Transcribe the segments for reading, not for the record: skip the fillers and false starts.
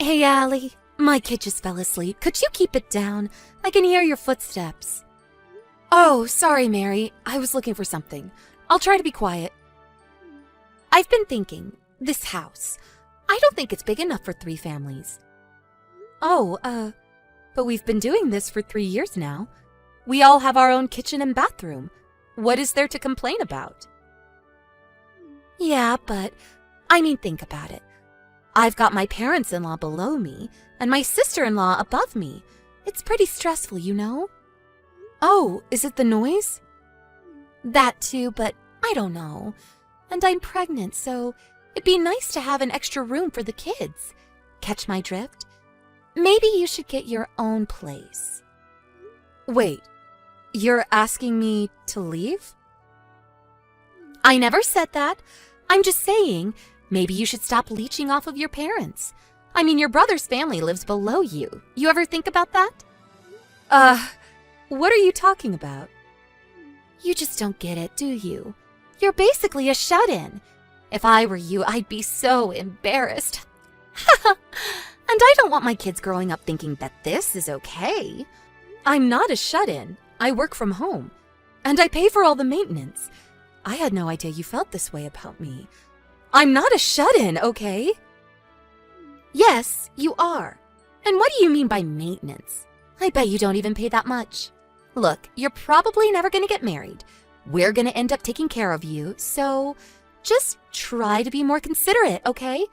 Hey, Allie. My kid just fell asleep. Could you keep it down? I can hear your footsteps. Oh, sorry, Mary. I was looking for something. I'll try to be quiet. I've been thinking, this house. I don't think it's big enough for 3 families. Oh, but we've been doing this for 3 years now. We all have our own kitchen and bathroom. What is there to complain about? Yeah, but think about it. I've got my parents-in-law below me and my sister-in-law above me. It's pretty stressful, you know? Oh, is it the noise? That too, but I don't know. And I'm pregnant, so it'd be nice to have an extra room for the kids. Catch my drift? Maybe you should get your own place. Wait, you're asking me to leave? I never said that. I'm just saying, maybe you should stop leeching off of your parents. Your brother's family lives below you. You ever think about that? What are you talking about? You just don't get it, do you? You're basically a shut-in. If I were you, I'd be so embarrassed. And I don't want my kids growing up thinking that this is okay. I'm not a shut-in. I work from home. And I pay for all the maintenance. I had no idea you felt this way about me. I'm not a shut-in, okay? Yes, you are. And what do you mean by maintenance? I bet you don't even pay that much. Look, you're probably never going to get married. We're going to end up taking care of you, so just try to be more considerate, okay?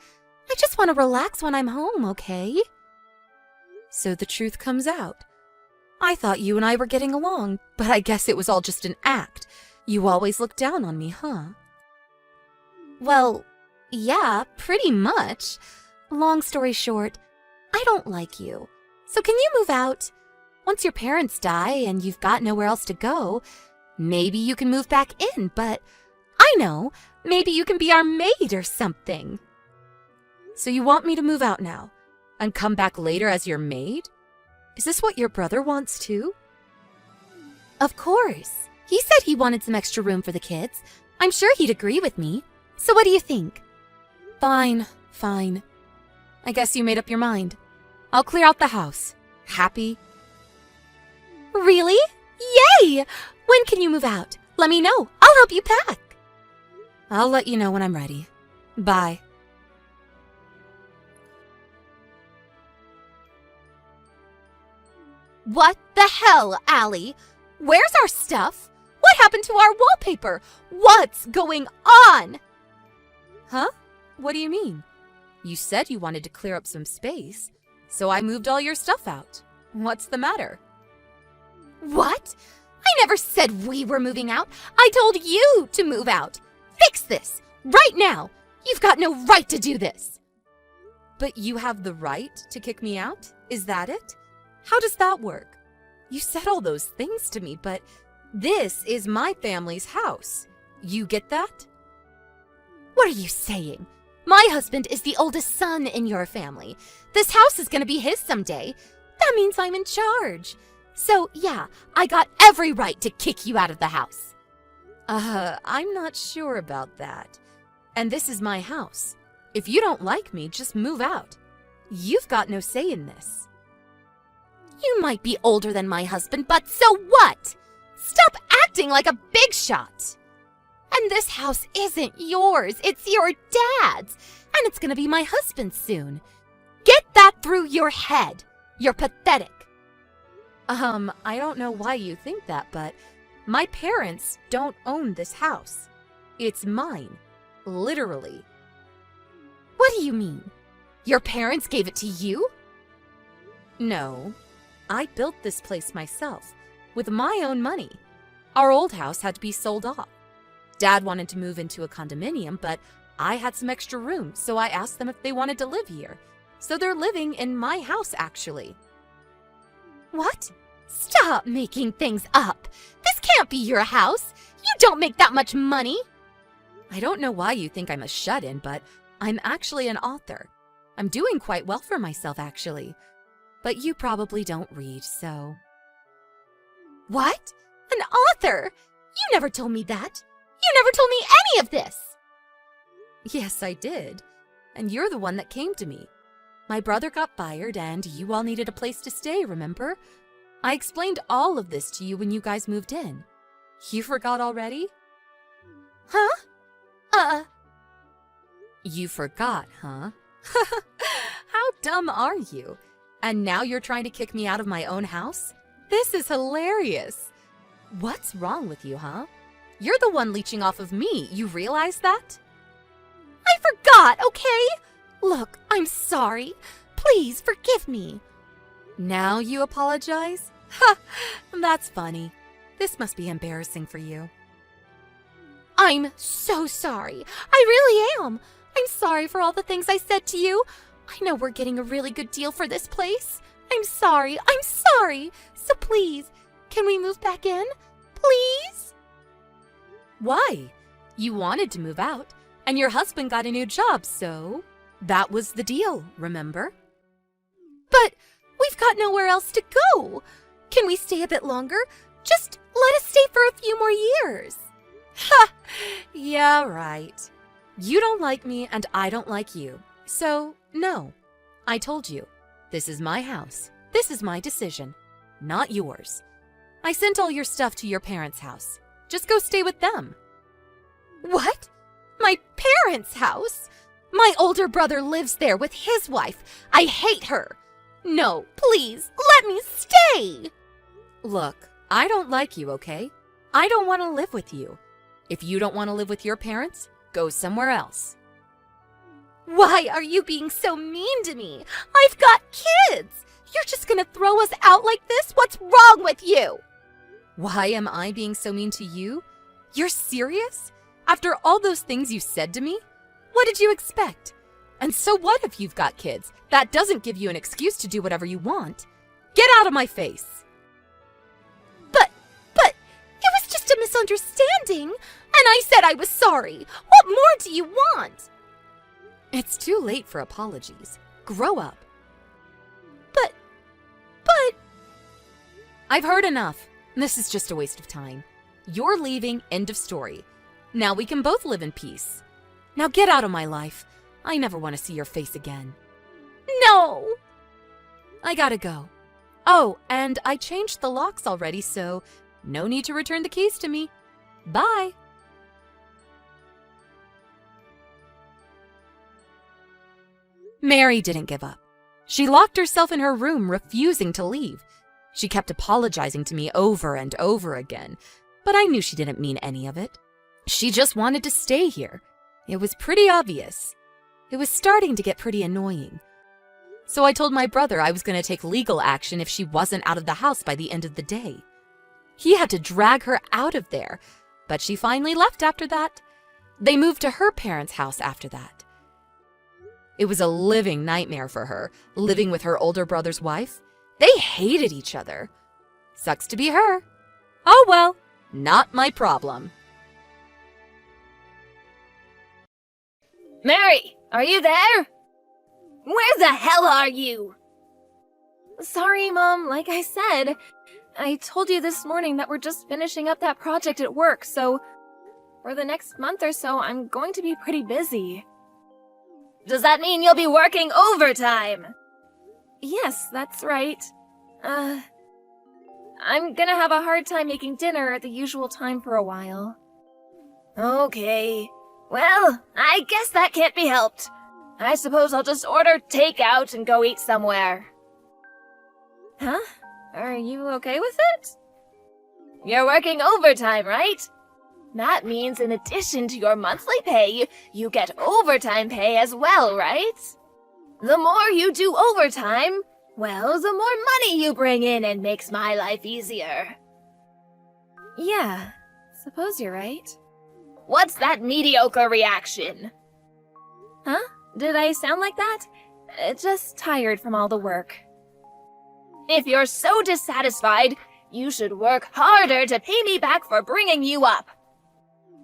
I just want to relax when I'm home, okay? So the truth comes out. I thought you and I were getting along, but I guess it was all just an act. You always look down on me, huh? Well, yeah, pretty much. Long story short, I don't like you. So can you move out? Once your parents die and you've got nowhere else to go, maybe you can move back in, but I know, maybe you can be our maid or something. So you want me to move out now and come back later as your maid? Is this what your brother wants too? Of course. He said he wanted some extra room for the kids. I'm sure he'd agree with me. So what do you think? Fine. I guess you made up your mind. I'll clear out the house. Happy? Really? Yay! When can you move out? Let me know. I'll help you pack. I'll let you know when I'm ready. Bye. What the hell, Allie? Where's our stuff? What happened to our wallpaper? What's going on? Huh? What do you mean? You said you wanted to clear up some space, so I moved all your stuff out. What's the matter? What? I never said we were moving out. I told you to move out. Fix this, right now. You've got no right to do this. But you have the right to kick me out? Is that it? How does that work? You said all those things to me, but this is my family's house. You get that? What are you saying? My husband is the oldest son in your family. This house is going to be his someday. That means I'm in charge. So, yeah, I got every right to kick you out of the house. I'm not sure about that. And this is my house. If you don't like me, just move out. You've got no say in this. You might be older than my husband, but so what? Stop acting like a big shot. And this house isn't yours, it's your dad's, and it's gonna be my husband's soon. Get that through your head. You're pathetic. I don't know why you think that, but my parents don't own this house. It's mine, literally. What do you mean? Your parents gave it to you? No, I built this place myself, with my own money. Our old house had to be sold off. Dad wanted to move into a condominium, but I had some extra room, so I asked them if they wanted to live here. So they're living in my house, actually. What? Stop making things up. This can't be your house. You don't make that much money. I don't know why you think I'm a shut-in, but I'm actually an author. I'm doing quite well for myself, actually. But you probably don't read, so... What? An author? You never told me that. You never told me any of this. Yes, I did. And you're the one that came to me. My brother got fired and you all needed a place to stay, remember? I explained all of this to you when you guys moved in. You forgot already? Huh? You forgot, huh? How dumb are you? And now you're trying to kick me out of my own house? This is hilarious. What's wrong with you, huh? You're the one leeching off of me, you realize that? I forgot, okay? Look, I'm sorry. Please forgive me. Now you apologize? Ha! That's funny. This must be embarrassing for you. I'm so sorry. I really am. I'm sorry for all the things I said to you. I know we're getting a really good deal for this place. I'm sorry. So please, can we move back in? Please? Why? You wanted to move out, and your husband got a new job, so that was the deal, remember? But we've got nowhere else to go. Can we stay a bit longer? Just let us stay for a few more years. Ha! Yeah, right. You don't like me and I don't like you. So, no. I told you. This is my house. This is my decision. Not yours. I sent all your stuff to your parents' house. Just go stay with them. What? My parents' house? My older brother lives there with his wife. I hate her. No, please, let me stay. Look, I don't like you, okay? I don't want to live with you. If you don't want to live with your parents, go somewhere else. Why are you being so mean to me? I've got kids. You're just gonna throw us out like this? What's wrong with you? Why am I being so mean to you? You're serious? After all those things you said to me? What did you expect? And so what if you've got kids? That doesn't give you an excuse to do whatever you want. Get out of my face. But, it was just a misunderstanding. And I said I was sorry. What more do you want? It's too late for apologies. Grow up. But... I've heard enough. This is just a waste of time. You're leaving, end of story. Now we can both live in peace. Now get out of my life. I never want to see your face again. No! I gotta go. Oh, and I changed the locks already, so no need to return the keys to me. Bye! Mary didn't give up. She locked herself in her room, refusing to leave. She kept apologizing to me over and over again, but I knew she didn't mean any of it. She just wanted to stay here. It was pretty obvious. It was starting to get pretty annoying. So I told my brother I was going to take legal action if she wasn't out of the house by the end of the day. He had to drag her out of there, but she finally left after that. They moved to her parents' house after that. It was a living nightmare for her, living with her older brother's wife. They hated each other. Sucks to be her. Oh well, not my problem. Mary, are you there? Where the hell are you? Sorry, Mom, like I said, I told you this morning that we're just finishing up that project at work, so for the next month or so, I'm going to be pretty busy. Does that mean you'll be working overtime? Yes, that's right. I'm gonna have a hard time making dinner at the usual time for a while. Okay. Well, I guess that can't be helped. I suppose I'll just order takeout and go eat somewhere. Huh? Are you okay with it? You're working overtime, right? That means in addition to your monthly pay, you get overtime pay as well, right? The more you do overtime, well, the more money you bring in and makes my life easier. Yeah, suppose you're right. What's that mediocre reaction? Huh? Did I sound like that? Just tired from all the work. If you're so dissatisfied, you should work harder to pay me back for bringing you up.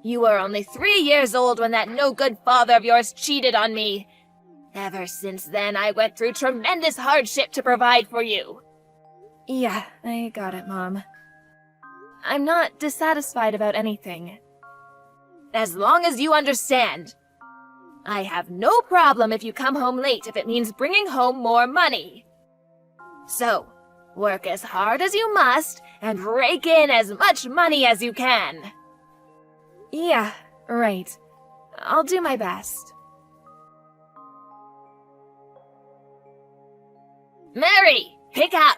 You were only 3 years old when that no-good father of yours cheated on me. Ever since then, I went through tremendous hardship to provide for you. Yeah, I got it, Mom. I'm not dissatisfied about anything. As long as you understand. I have no problem if you come home late if it means bringing home more money. So, work as hard as you must and rake in as much money as you can. Yeah, right. I'll do my best. Mary, pick up!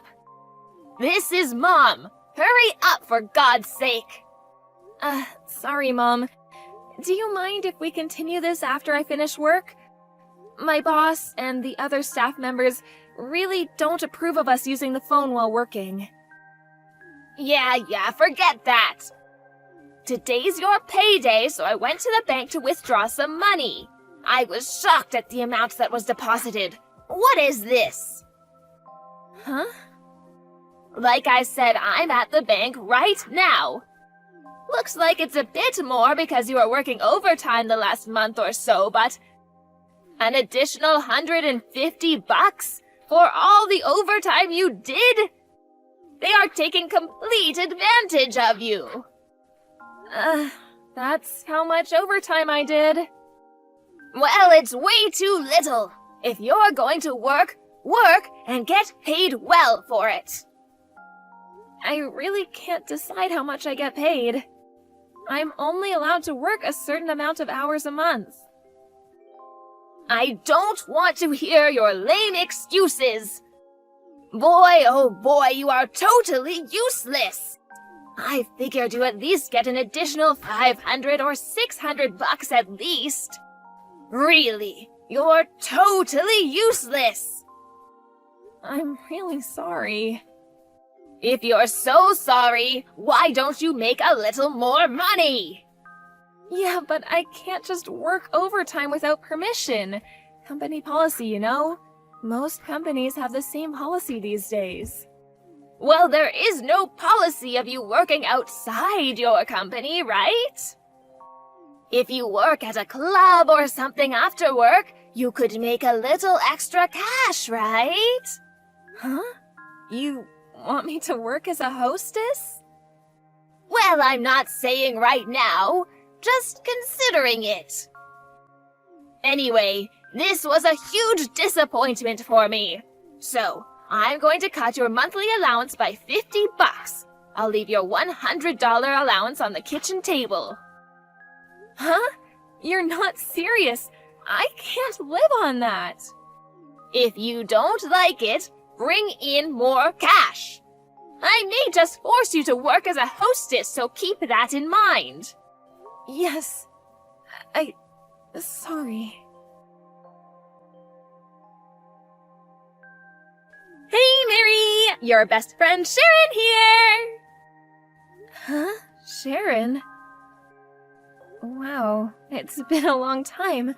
This is Mom. Hurry up, for God's sake! Sorry, Mom. Do you mind if we continue this after I finish work? My boss and the other staff members really don't approve of us using the phone while working. Yeah, forget that. Today's your payday, so I went to the bank to withdraw some money. I was shocked at the amount that was deposited. What is this? Huh? Like I said, I'm at the bank right now. Looks like it's a bit more because you were working overtime the last month or so, but an additional $150 for all the overtime you did? They are taking complete advantage of you. That's how much overtime I did. Well, it's way too little. If you're going to work and get paid well for it. I really can't decide how much I get paid. I'm only allowed to work a certain amount of hours a month. I don't want to hear your lame excuses. Boy, oh boy, you are totally useless. I figured you at least get an additional $500 or $600 at least. Really, you're totally useless. I'm really sorry. If you're so sorry, why don't you make a little more money? Yeah, but I can't just work overtime without permission. Company policy, you know? Most companies have the same policy these days. Well, there is no policy of you working outside your company, right? If you work at a club or something after work, you could make a little extra cash, right? Huh? You want me to work as a hostess? Well, I'm not saying right now, just considering it. Anyway, this was a huge disappointment for me. So, I'm going to cut your monthly allowance by $50. I'll leave your $100 allowance on the kitchen table. Huh? You're not serious. I can't live on that. If you don't like it, bring in more cash. I may just force you to work as a hostess, so keep that in mind. Yes. Sorry. Hey, Mary! Your best friend Sharon here! Huh? Sharon? Wow, it's been a long time.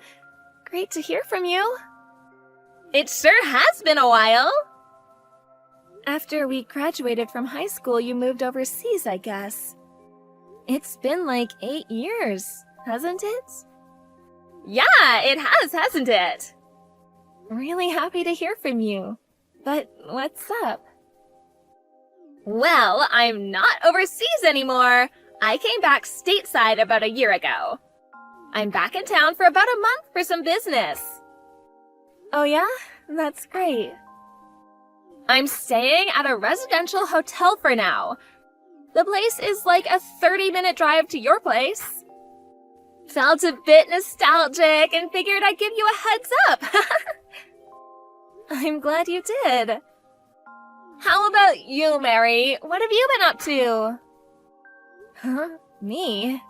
Great to hear from you. It sure has been a while. After we graduated from high school, you moved overseas, I guess. It's been like 8 years, hasn't it? Yeah, it has, hasn't it? Really happy to hear from you. But what's up? Well, I'm not overseas anymore. I came back stateside about a year ago. I'm back in town for about a month for some business. Oh yeah? That's great. I'm staying at a residential hotel for now. The place is like a 30-minute drive to your place. Felt a bit nostalgic and figured I'd give you a heads up. I'm glad you did. How about you, Mary? What have you been up to? Huh? Me?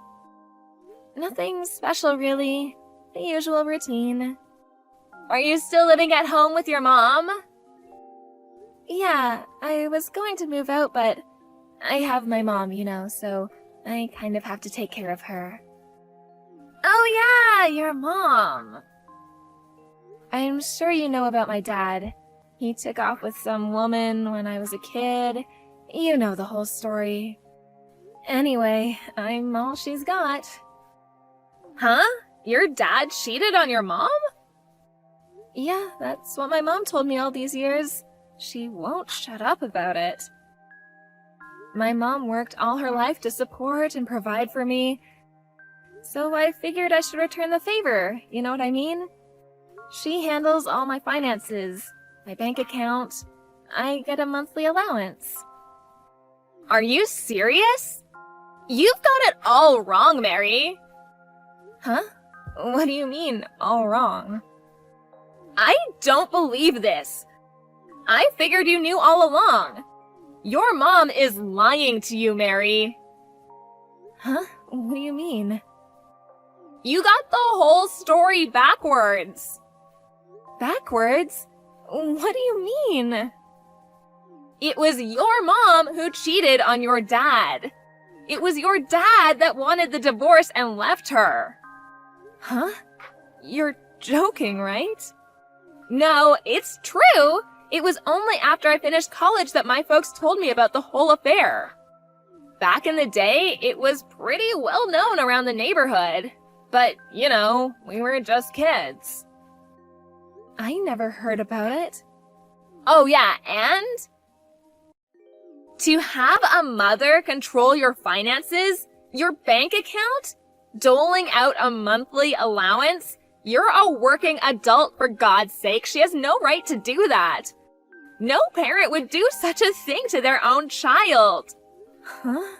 Nothing special, really. The usual routine. Are you still living at home with your mom? Yeah, I was going to move out, but I have my mom, you know, so I kind of have to take care of her. Oh yeah, your mom. I'm sure you know about my dad. He took off with some woman when I was a kid. You know the whole story. Anyway, I'm all she's got. Huh? Your dad cheated on your mom? Yeah, that's what my mom told me all these years. She won't shut up about it. My mom worked all her life to support and provide for me. So I figured I should return the favor, you know what I mean? She handles all my finances, my bank account. I get a monthly allowance. Are you serious? You've got it all wrong, Mary. Huh? What do you mean, all wrong? I don't believe this. I figured you knew all along. Your mom is lying to you, Mary. Huh? What do you mean? You got the whole story backwards. Backwards? What do you mean? It was your mom who cheated on your dad. It was your dad that wanted the divorce and left her. Huh? You're joking, right? No, it's true. It was only after I finished college that my folks told me about the whole affair. Back in the day, it was pretty well known around the neighborhood. But, you know, we were just kids. I never heard about it. Oh yeah, and? To have a mother control your finances, your bank account, doling out a monthly allowance, you're a working adult, for God's sake. She has no right to do that. No parent would do such a thing to their own child. Huh?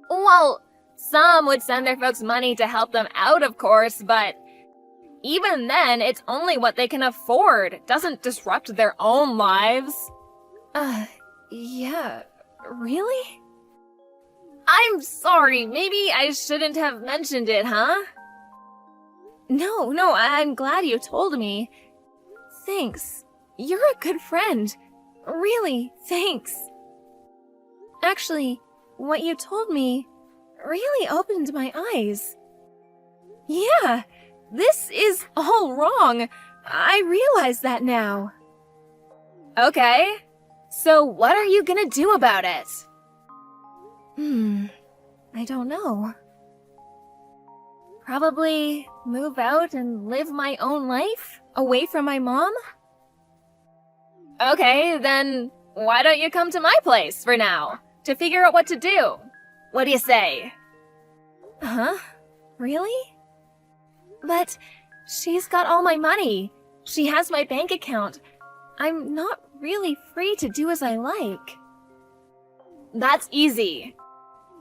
Well, some would send their folks money to help them out, of course, but even then, it's only what they can afford. It doesn't disrupt their own lives. Yeah, really? I'm sorry, maybe I shouldn't have mentioned it, huh? No, I'm glad you told me. Thanks. You're a good friend. Really, thanks. Actually, what you told me really opened my eyes. Yeah, this is all wrong. I realize that now. Okay, so what are you gonna do about it? I don't know. Probably move out and live my own life, away from my mom? Okay, then why don't you come to my place for now, to figure out what to do? What do you say? Huh? Really? But she's got all my money. She has my bank account. I'm not really free to do as I like. That's easy.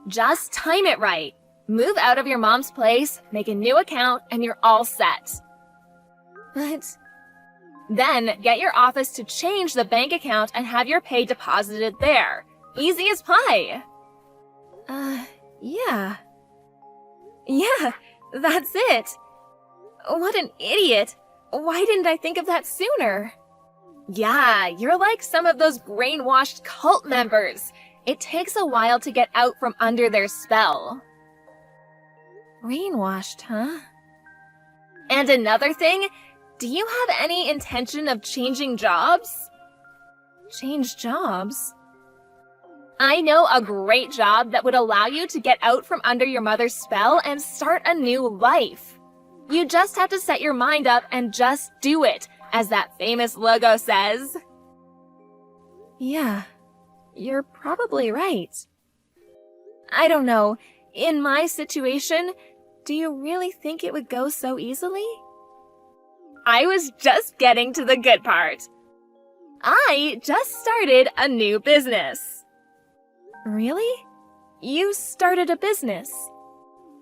Just time it right. Move out of your mom's place, make a new account, and you're all set. But then get your office to change the bank account and have your pay deposited there. Easy as pie. Yeah. Yeah, that's it. What an idiot. Why didn't I think of that sooner? Yeah, you're like some of those brainwashed cult members. It takes a while to get out from under their spell. Brainwashed, huh? And another thing, do you have any intention of changing jobs? Change jobs? I know a great job that would allow you to get out from under your mother's spell and start a new life. You just have to set your mind up and just do it, as that famous logo says. Yeah, you're probably right. I don't know, in my situation, do you really think it would go so easily? I was just getting to the good part. I just started a new business. Really? You started a business?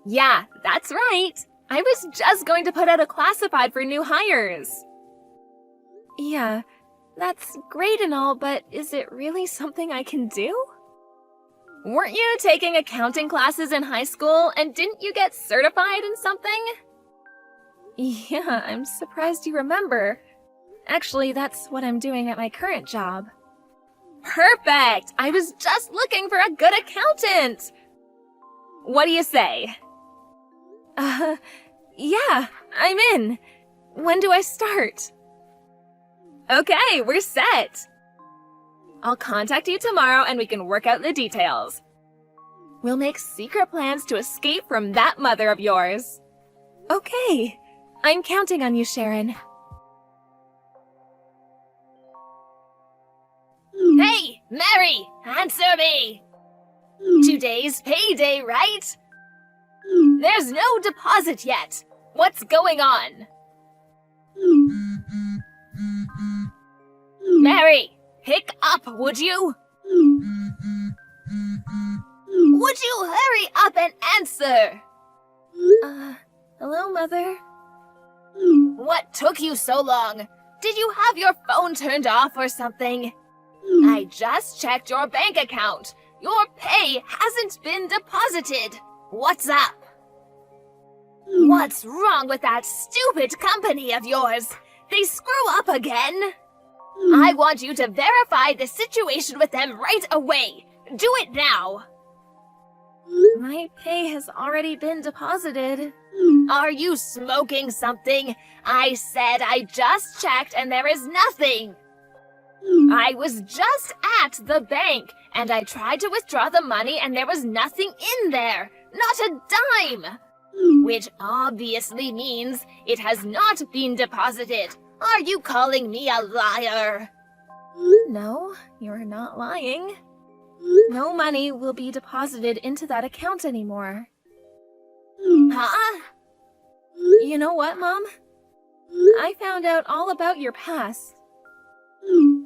Yeah, that's right. I was just going to put out a classified for new hires. Yeah, that's great and all, but is it really something I can do? Weren't you taking accounting classes in high school, and didn't you get certified in something? Yeah, I'm surprised you remember. Actually, that's what I'm doing at my current job. Perfect! I was just looking for a good accountant! What do you say? Yeah, I'm in. When do I start? Okay, we're set. I'll contact you tomorrow and we can work out the details. We'll make secret plans to escape from that mother of yours. Okay, I'm counting on you, Sharon. Hey, Mary, answer me! Today's payday, right? There's no deposit yet. What's going on? Mary, pick up, would you? Would you hurry up and answer? Hello, Mother? What took you so long? Did you have your phone turned off or something? I just checked your bank account. Your pay hasn't been deposited. What's up? What's wrong with that stupid company of yours? They screw up again? I want you to verify the situation with them right away. Do it now. My pay has already been deposited. Are you smoking something? I said I just checked and there is nothing. I was just at the bank and I tried to withdraw the money and there was nothing in there. Not a dime. Which obviously means it has not been deposited. Are you calling me a liar? No, you're not lying. No money will be deposited into that account anymore. Huh? You know what, Mom? I found out all about your past.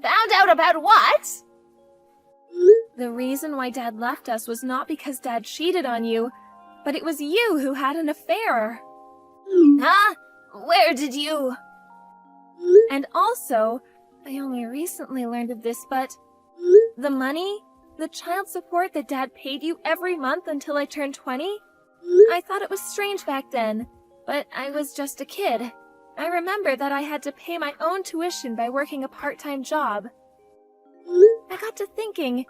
Found out about what? The reason why Dad left us was not because Dad cheated on you, but it was you who had an affair. Huh? Where did you? And also, I only recently learned of this, but the money, the child support that Dad paid you every month until I turned 20, I thought it was strange back then, but I was just a kid. I remember that I had to pay my own tuition by working a part-time job. I got to thinking,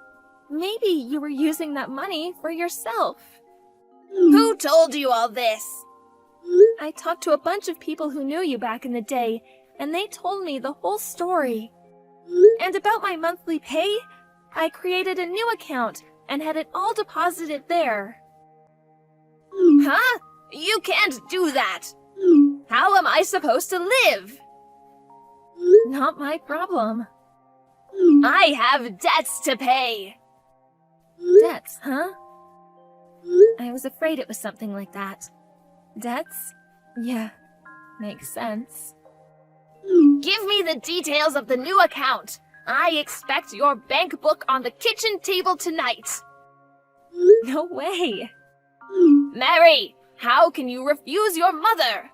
maybe you were using that money for yourself. Who told you all this? I talked to a bunch of people who knew you back in the day, and they told me the whole story. And about my monthly pay, I created a new account and had it all deposited there. Huh? You can't do that. How am I supposed to live? Not my problem. I have debts to pay. Debts, huh? I was afraid it was something like that. Debts? Yeah, makes sense. Give me the details of the new account. I expect your bank book on the kitchen table tonight. No way. Mary, how can you refuse your mother?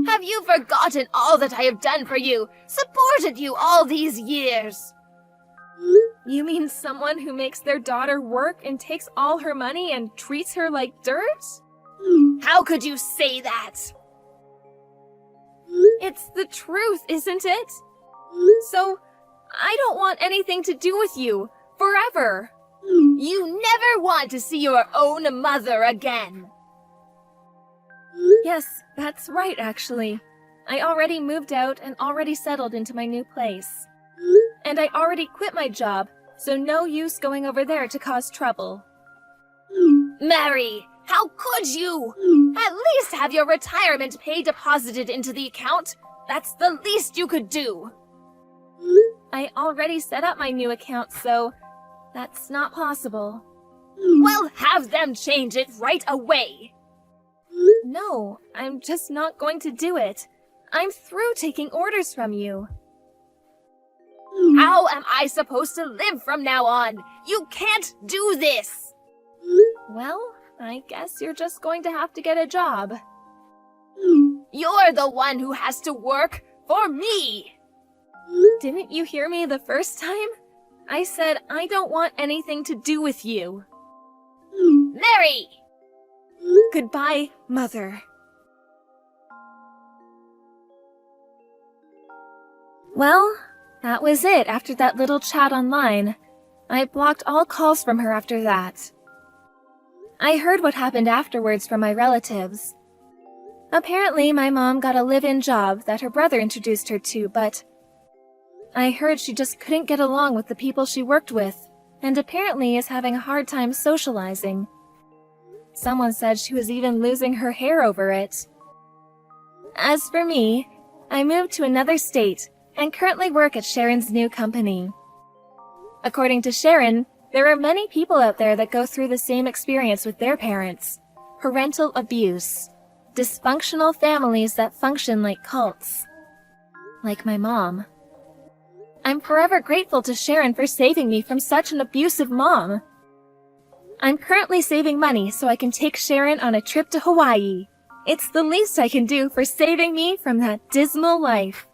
Have you forgotten all that I have done for you, supported you all these years? You mean someone who makes their daughter work and takes all her money and treats her like dirt? How could you say that? It's the truth, isn't it? So, I don't want anything to do with you, forever. You never want to see your own mother again. Yes, that's right, actually. I already moved out and already settled into my new place. And I already quit my job, so no use going over there to cause trouble. Mary, how could you? At least have your retirement pay deposited into the account. That's the least you could do. I already set up my new account, so that's not possible. Well, have them change it right away. No, I'm just not going to do it. I'm through taking orders from you. How am I supposed to live from now on? You can't do this. Well, I guess you're just going to have to get a job. You're the one who has to work for me. Didn't you hear me the first time? I said I don't want anything to do with you. Mary! Goodbye, Mother. Well, that was it after that little chat online. I blocked all calls from her after that. I heard what happened afterwards from my relatives. Apparently, my mom got a live-in job that her brother introduced her to, but I heard she just couldn't get along with the people she worked with, and apparently is having a hard time socializing. Someone said she was even losing her hair over it. As for me, I moved to another state and currently work at Sharon's new company. According to Sharon, there are many people out there that go through the same experience with their parents. parental abuse, dysfunctional families that function like cults. Like my mom. I'm forever grateful to Sharon for saving me from such an abusive mom. I'm currently saving money so I can take Sharon on a trip to Hawaii. It's the least I can do for saving me from that dismal life.